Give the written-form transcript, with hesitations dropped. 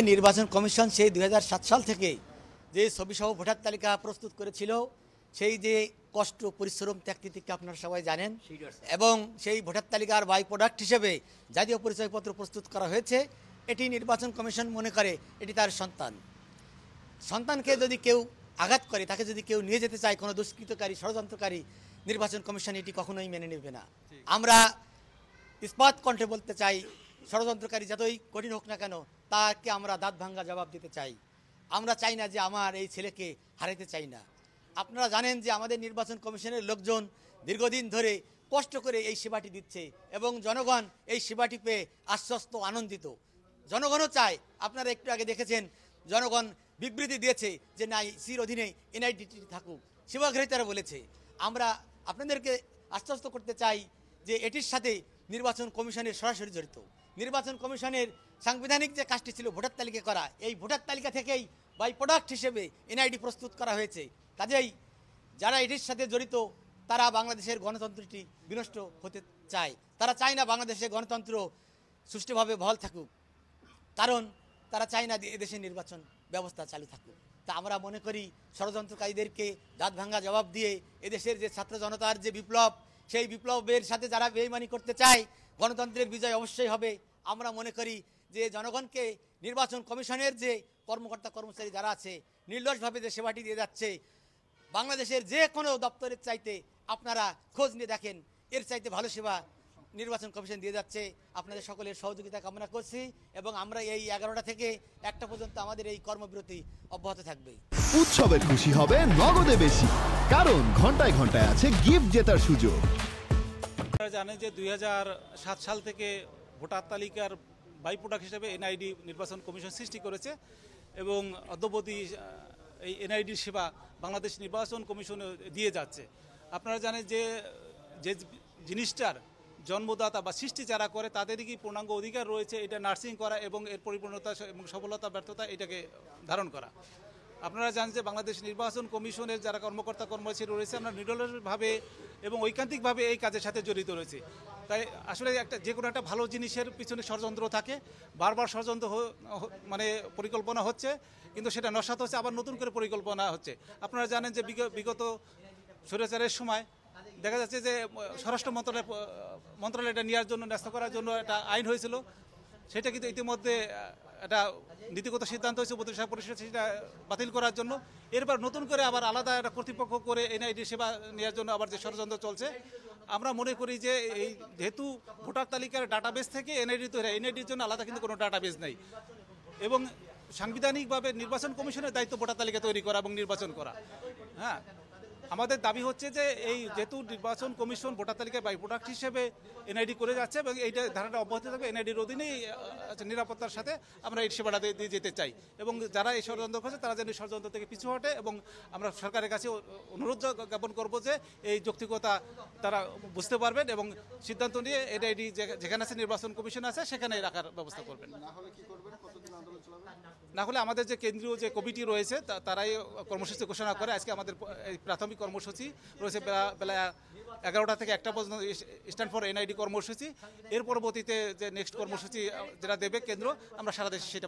নির্বাচন কমিশন সেই 2007 সাল থেকে যে ছবিসহ ভোটার তালিকা প্রস্তুত করেছিল, সেই যে কষ্ট পরিশ্রম ত্যাগতিকে আপনারা সবাই জানেন, এবং সেই ভোটার তালিকার বাই প্রোডাক্ট হিসেবে জাতীয় পরিচয়পত্র প্রস্তুত করা হয়েছে। এটি নির্বাচন কমিশন মনে করে এটি তার সন্তানকে যদি কেউ আঘাত করে, তাকে যদি কেউ নিয়ে যেতে চায়, কোনো দুষ্কৃতকারী ষড়যন্ত্রকারী, নির্বাচন কমিশন এটি কখনোই মেনে নেবে না। আমরা ইস্পাত কণ্ঠে বলতে চাই, ষড়যন্ত্রকারী যতই কঠিন হোক না কেন, তাকে আমরা দাঁত ভাঙ্গা জবাব দিতে চাই। আমরা চাই না যে আমার এই ছেলেকে হারাতে চাই না। আপনারা জানেন যে আমাদের নির্বাচন কমিশনের লোকজন দীর্ঘদিন ধরে কষ্ট করে এই সেবাটি দিচ্ছে এবং জনগণ এই সেবাটি পেয়ে আশ্বস্ত, আনন্দিত। জনগণও চায়, আপনারা একটু আগে দেখেছেন জনগণ বিবৃতি দিয়েছে যে না, সির অধীনে এনআইডিটি থাকুক, সেবাগ্রহীতারা বলেছে। আমরা আপনাদেরকে আশ্বস্ত করতে চাই যে এটির সাথে নির্বাচন কমিশনের সরাসরি জড়িত। নির্বাচন কমিশনের সাংবিধানিক যে কাজটি ছিল ভোটার তালিকা করা, এই ভোটার তালিকা থেকেই বাই প্রোডাক্ট হিসেবে এনআইডি প্রস্তুত করা হয়েছে। কাজেই যারা এটির সাথে জড়িত তারা বাংলাদেশের গণতন্ত্রটি বিনষ্ট হতে চায়। তারা চায় না বাংলাদেশের গণতন্ত্র সুষ্ঠুভাবে বহাল থাকুক, কারণ তারা চায় না এদেশে নির্বাচন ব্যবস্থা চালু থাকুক। তা আমরা মনে করি ষড়যন্ত্রকারীদেরকে দাঁত ভাঙ্গা জবাব দিয়ে এদেশের যে ছাত্র জনতার যে বিপ্লব, সেই বিপ্লবের সাথে যারা বেইমানি করতে চায়, গণতন্ত্রের বিজয় অবশ্যই হবে। আমরা মনে করি যে জনগণকে নির্বাচন কমিশনের যে কর্মকর্তা কর্মচারী যারা আছে, নির্লসভাবে যে সেবাটি দিয়ে যাচ্ছে, বাংলাদেশের যে কোনো দপ্তরের চাইতে আপনারা খোঁজ নিয়ে দেখেন, এর চাইতে ভালো সেবা নির্বাচন কমিশন দিয়ে যাচ্ছে। আপনাদের সকলের সহযোগিতা কামনা করছি এবং আমরা এই 11টা থেকে 1টা পর্যন্ত আমাদের এই কর্মবিরতি অব্যাহত থাকবে। উৎসবের খুশি হবে নগদে বেশি, কারণ ঘন্টায় ঘন্টায় আছে গিফট জেতার সুযোগ। আপনারা জানেন যে 2007 সাল থেকে ভোটার তালিকার বাই প্রোডাক্ট হিসেবে এনআইডি নির্বাচন কমিশন সৃষ্টি করেছে এবং অদ্যবধি এই এনআইডি সেবা বাংলাদেশ নির্বাচন কমিশন দিয়ে যাচ্ছে। আপনারা জানেন যে যে জিনিসটার জন্মদাতা বা সৃষ্টি যারা করে তাদেরই কি পূর্ণাঙ্গ অধিকার রয়েছে এটা নার্সিং করা এবং এর পরিপূর্ণতা এবং সফলতা ব্যর্থতা এটাকে ধারণ করা। আপনারা জানেন যে বাংলাদেশ নির্বাচন কমিশনের যারা কর্মকর্তা কর্মচারী রয়েছে, আমরা নিরলসভাবে এবং ঐকান্তিকভাবে এই কাজের সাথে জড়িত রয়েছে। তাই আসলে যে কোনো একটা ভালো জিনিসের পিছনে ষড়যন্ত্র থাকে, বারবার ষড়যন্ত্র মানে পরিকল্পনা হচ্ছে, কিন্তু সেটা নস্যাৎ হচ্ছে, আবার নতুন করে পরিকল্পনা হচ্ছে। আপনারা জানেন যে বিগত স্বৈরাচারের সময় দেখা যাচ্ছে যে স্বরাষ্ট্র মন্ত্রণালয় এটা নেওয়ার জন্য, ন্যস্ত করার জন্য একটা আইন হয়েছিল। সেটা কিন্তু ইতিমধ্যে একটা নীতিগত সিদ্ধান্ত হয়েছে উপদেষ্টা পরিষদ সেটা বাতিল করার জন্য। এরপর নতুন করে আবার আলাদা একটা কর্তৃপক্ষ করে এনআইডি সেবা নেওয়ার জন্য আবার যে ষড়যন্ত্র চলছে, আমরা মনে করি যে এই যেহেতু ভোটার তালিকার ডাটাবেস থেকে এনআইডি তৈরি, এনআইডির জন্য আলাদা কিন্তু কোনো ডাটাবেস নেই এবং সাংবিধানিকভাবে নির্বাচন কমিশনের দায়িত্ব ভোটার তালিকা তৈরি করা এবং নির্বাচন করা। হ্যাঁ, আমাদের দাবি হচ্ছে যে এই যেহেতু নির্বাচন কমিশন ভোটার তালিকায় বাই প্রোডাক্ট হিসেবে এনআইডি করে যাচ্ছে এবং এইটা ধারাটা অব্যাহত থাকবে, এনআইডির অধীনেই নিরাপত্তার সাথে আমরা এই সেবাটা দিয়ে যেতে চাই এবং যারা এই ষড়যন্ত্র করছে তারা যেন ষড়যন্ত্র থেকে পিছু হটে এবং আমরা সরকারের কাছে অনুরোধ জ্ঞাপন করবো যে এই যৌক্তিকতা তারা বুঝতে পারবেন এবং সিদ্ধান্ত নিয়ে এনআইডি যেখানে আছে নির্বাচন কমিশন আছে সেখানে রাখার ব্যবস্থা করবেন। না হলে আমাদের যে কেন্দ্রীয় যে কমিটি রয়েছে তারাই কর্মসূচি ঘোষণা করে। আজকে আমাদের প্রাথমিক কর্মসূচি রয়েছে বেলা 11টা থেকে 1টা পর্যন্ত স্ট্যান্ড ফর এনআইডি কর্মসূচি। এর পরবর্তীতে যে নেক্সট কর্মসূচি যেটা দেবে কেন্দ্র, আমরা সারা দেশে সেটা